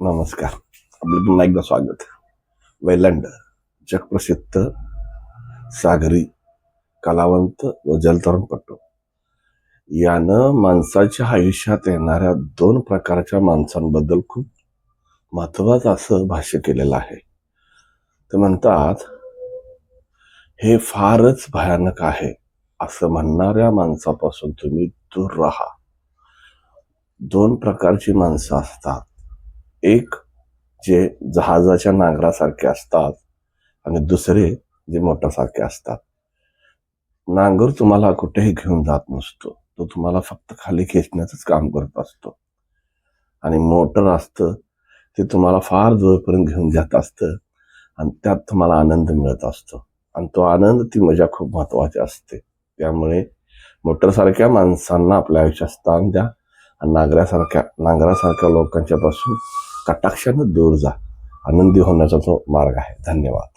नमस्कार. आपलं पुन्हा एकदा स्वागत. वेलंड जगप्रसिद्ध सागरी कलावंत व जलतरणपटू यानं माणसाच्या आयुष्यात येणाऱ्या 2 प्रकारच्या माणसांबद्दल खूप महत्वाचं असं भाष्य केलेलं आहे. ते म्हणतात, हे फारच भयानक आहे असं म्हणणाऱ्या माणसापासून तुम्ही दूर राहा. 2 प्रकारची माणसं असतात. एक जे जहाजाच्या नांगरासारखे असतात आणि दुसरे जे मोटारसारखे असतात. नांगर तुम्हाला कुठेही घेऊन जात नसतो, तो तुम्हाला फक्त खाली खेचण्याचंच काम करत असतो. आणि मोटर असतं ते तुम्हाला फार दूरपर्यंत घेऊन जात असतं आणि त्यात तुम्हाला आनंद मिळत असतो. आणि तो आनंद, ती मजा खूप महत्वाची असते. त्यामुळे मोटरसारख्या माणसांना आपल्या आयुष्यात स्थान द्या आणि नांगरासारख्या लोकांच्या पासून कटाक्षानं दूर जा. आनंदी होण्याचा तो मार्ग आहे. धन्यवाद.